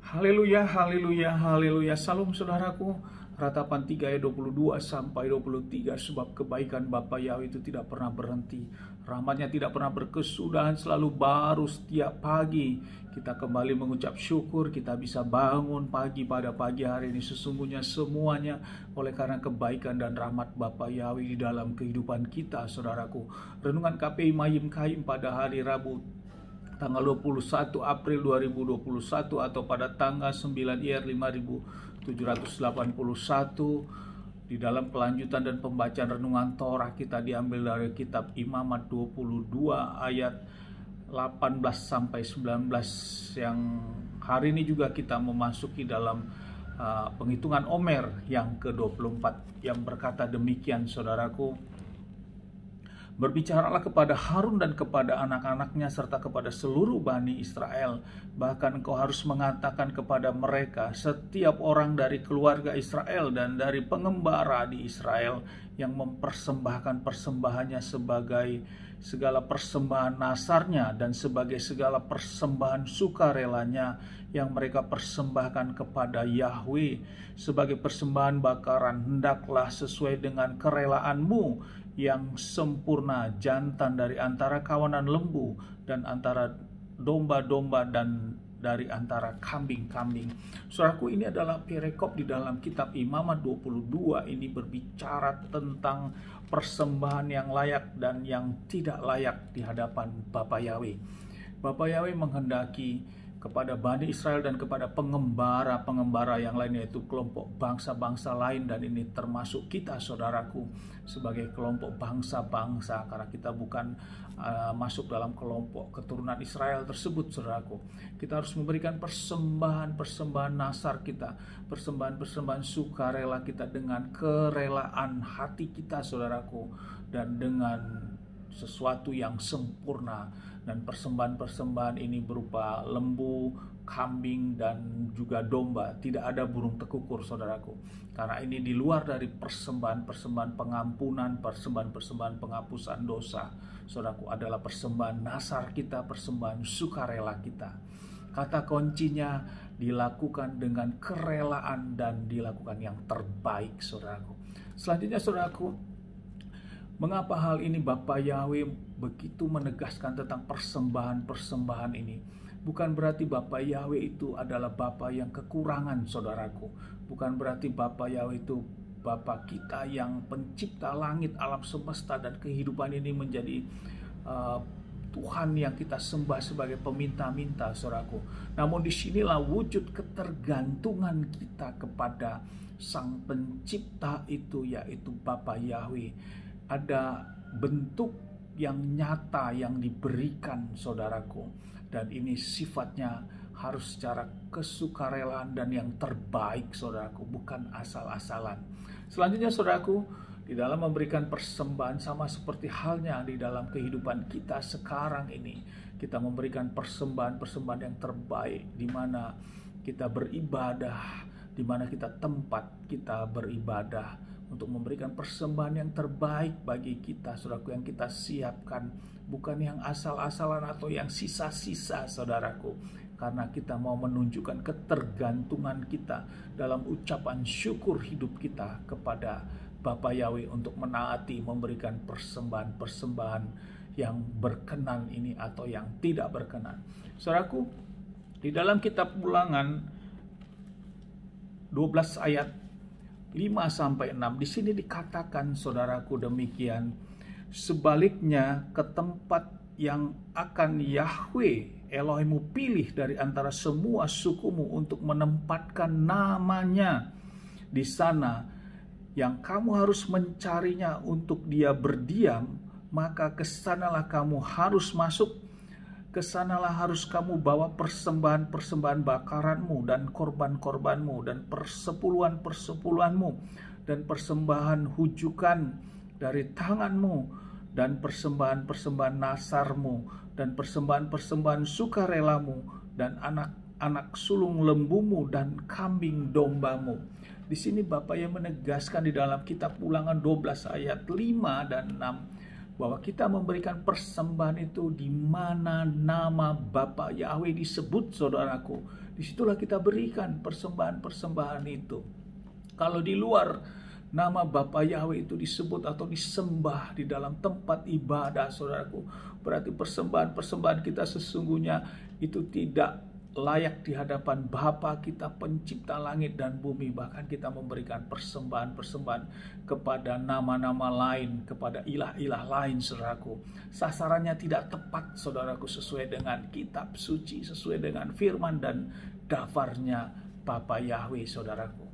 Haleluya, haleluya, haleluya. Salam saudaraku. Ratapan 3 ayat 22 sampai 23. Sebab kebaikan Bapa Yahweh itu tidak pernah berhenti. Rahmatnya tidak pernah berkesudahan, selalu baru setiap pagi. Kita kembali mengucap syukur, kita bisa bangun pagi pada pagi hari ini. Sesungguhnya semuanya oleh karena kebaikan dan rahmat Bapa Yahweh di dalam kehidupan kita, saudaraku. Renungan KPI Mayim Kaim pada hari Rabu tanggal 21 April 2021 atau pada tanggal 9 IR 5781. Di dalam kelanjutan dan pembacaan renungan Torah kita diambil dari kitab Imamat 22 ayat 18 sampai 19, yang hari ini juga kita memasuki dalam penghitungan Omer yang ke-24, yang berkata demikian, saudaraku. Berbicaralah kepada Harun dan kepada anak-anaknya serta kepada seluruh Bani Israel. Bahkan engkau harus mengatakan kepada mereka, setiap orang dari keluarga Israel dan dari pengembara di Israel yang mempersembahkan persembahannya sebagai segala persembahan nasarnya dan sebagai segala persembahan sukarelanya yang mereka persembahkan kepada Yahweh sebagai persembahan bakaran, hendaklah sesuai dengan kerelaanmu yang sempurna, jantan dari antara kawanan lembu dan antara domba-domba dan dari antara kambing-kambing. Saudaraku, ini adalah perekop di dalam kitab Imamat 22. Ini berbicara tentang persembahan yang layak dan yang tidak layak di hadapan Bapa Yahweh. Bapa Yahweh menghendaki kepada Bani Israel dan kepada pengembara yang lain, yaitu kelompok bangsa-bangsa lain, dan ini termasuk kita, saudaraku, sebagai kelompok bangsa-bangsa, karena kita bukan masuk dalam kelompok keturunan Israel tersebut, saudaraku. Kita harus memberikan persembahan nasar kita, persembahan sukarela kita dengan kerelaan hati kita, saudaraku, dan dengan sesuatu yang sempurna. Dan persembahan ini berupa lembu, kambing, dan juga domba. Tidak ada burung tekukur, saudaraku. Karena ini di luar dari persembahan pengampunan, persembahan penghapusan dosa. Saudaraku, adalah persembahan nasar kita, persembahan sukarela kita. Kata kuncinya dilakukan dengan kerelaan dan dilakukan yang terbaik, saudaraku. Selanjutnya, saudaraku, mengapa hal ini Bapa Yahweh begitu menegaskan tentang persembahan ini? Bukan berarti Bapa Yahweh itu adalah Bapa yang kekurangan, saudaraku. Bukan berarti Bapa Yahweh itu Bapa kita yang pencipta langit, alam semesta, dan kehidupan ini menjadi Tuhan yang kita sembah sebagai peminta-minta, saudaraku. Namun disinilah wujud ketergantungan kita kepada Sang Pencipta itu, yaitu Bapa Yahweh. Ada bentuk yang nyata yang diberikan, saudaraku, dan ini sifatnya harus secara kesukarelaan dan yang terbaik, saudaraku, bukan asal-asalan. Selanjutnya, saudaraku, di dalam memberikan persembahan sama seperti halnya di dalam kehidupan kita sekarang ini, kita memberikan persembahan yang terbaik, di mana kita beribadah, di mana tempat kita beribadah, untuk memberikan persembahan yang terbaik bagi kita, saudaraku, yang kita siapkan, bukan yang asal-asalan atau yang sisa-sisa, saudaraku, karena kita mau menunjukkan ketergantungan kita dalam ucapan syukur hidup kita kepada Bapa Yahweh untuk menaati memberikan persembahan yang berkenan ini atau yang tidak berkenan. Saudaraku, di dalam kitab Ulangan 12 ayat 5-6 di sini dikatakan, saudaraku, demikian. Sebaliknya, ke tempat yang akan Yahweh Elohimmu pilih dari antara semua sukumu untuk menempatkan namanya di sana, yang kamu harus mencarinya untuk dia berdiam, maka kesanalah kamu harus masuk. Kesanalah harus kamu bawa persembahan bakaranmu dan korban-korbanmu dan persepuluhan-persepuluhanmu dan persembahan hujukan dari tanganmu dan persembahan nasarmu dan persembahan sukarelamu dan anak sulung lembumu dan kambing dombamu. Di sini Bapa yang menegaskan di dalam kitab Ulangan 12 ayat 5 dan 6 bahwa kita memberikan persembahan itu di mana nama Bapa Yahweh disebut, saudaraku. Disitulah kita berikan persembahan-persembahan itu. Kalau di luar nama Bapa Yahweh itu disebut atau disembah di dalam tempat ibadah, saudaraku, berarti persembahan-persembahan kita sesungguhnya itu tidak layak di hadapan Bapa kita, pencipta langit dan bumi. Bahkan kita memberikan persembahan-persembahan kepada nama-nama lain, kepada ilah-ilah lain, saudaraku. Sasarannya tidak tepat, saudaraku, sesuai dengan kitab suci, sesuai dengan firman dan dafarnya Bapa Yahweh, saudaraku.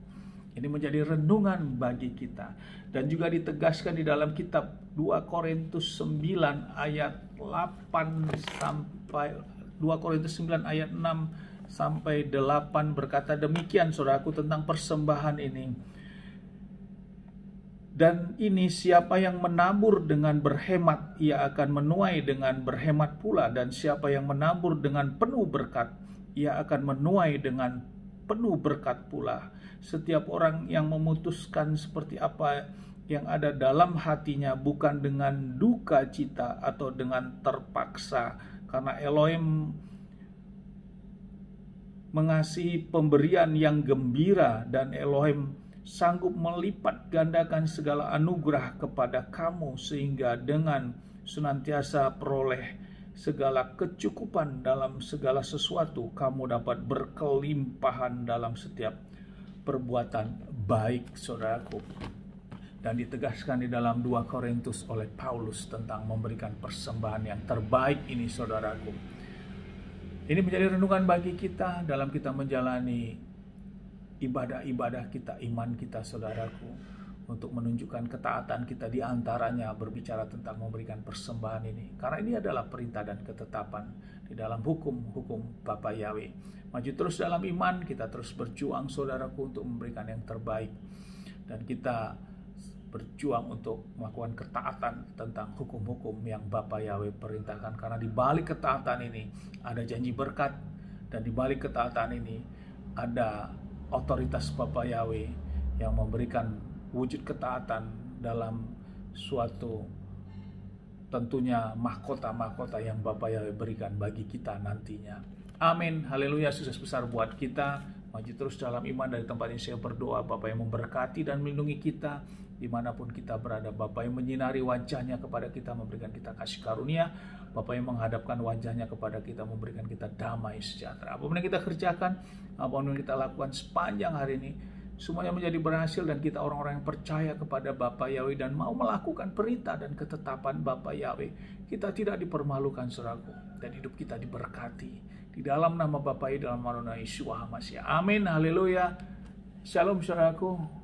Ini menjadi renungan bagi kita. Dan juga ditegaskan di dalam kitab 2 Korintus 9 ayat 8 sampai 2 Korintus 9 ayat 6 sampai 8 berkata demikian, saudaraku, tentang persembahan ini. Dan ini, siapa yang menabur dengan berhemat, ia akan menuai dengan berhemat pula. Dan siapa yang menabur dengan penuh berkat, ia akan menuai dengan penuh berkat pula. Setiap orang yang memutuskan seperti apa yang ada dalam hatinya, bukan dengan duka cita atau dengan terpaksa, karena Elohim mengasihi pemberian yang gembira, dan Elohim sanggup melipat gandakan segala anugerah kepada kamu, sehingga dengan senantiasa peroleh segala kecukupan dalam segala sesuatu, kamu dapat berkelimpahan dalam setiap perbuatan baik, saudaraku. Dan ditegaskan di dalam 2 Korintus oleh Paulus tentang memberikan persembahan yang terbaik ini, saudaraku. Ini menjadi renungan bagi kita dalam kita menjalani ibadah-ibadah kita, iman kita, saudaraku, untuk menunjukkan ketaatan kita, di antaranya berbicara tentang memberikan persembahan ini. Karena ini adalah perintah dan ketetapan di dalam hukum Bapa Yahweh. Maju terus dalam iman, kita terus berjuang, saudaraku, untuk memberikan yang terbaik. Dan kita berjuang untuk melakukan ketaatan tentang hukum-hukum yang Bapa Yahweh perintahkan. Karena di balik ketaatan ini ada janji berkat, dan di balik ketaatan ini ada otoritas Bapa Yahweh yang memberikan wujud ketaatan dalam suatu tentunya mahkota-mahkota yang Bapa Yahweh berikan bagi kita nantinya. Amin, haleluya, sukses besar buat kita. Maju terus dalam iman. Dari tempat ini saya berdoa, Bapa yang memberkati dan melindungi kita dimanapun kita berada. Bapa yang menyinari wajahnya kepada kita, memberikan kita kasih karunia. Bapa yang menghadapkan wajahnya kepada kita, memberikan kita damai sejahtera. Apapun yang kita kerjakan, apapun yang kita lakukan sepanjang hari ini, semuanya menjadi berhasil, dan kita orang-orang yang percaya kepada Bapa Yahweh dan mau melakukan perintah dan ketetapan Bapa Yahweh. Kita tidak dipermalukan, saudaraku, dan hidup kita diberkati. Di dalam nama Bapa Yahweh, dalam nama Yeshua HaMashiach. Amin, haleluya. Shalom, saudaraku.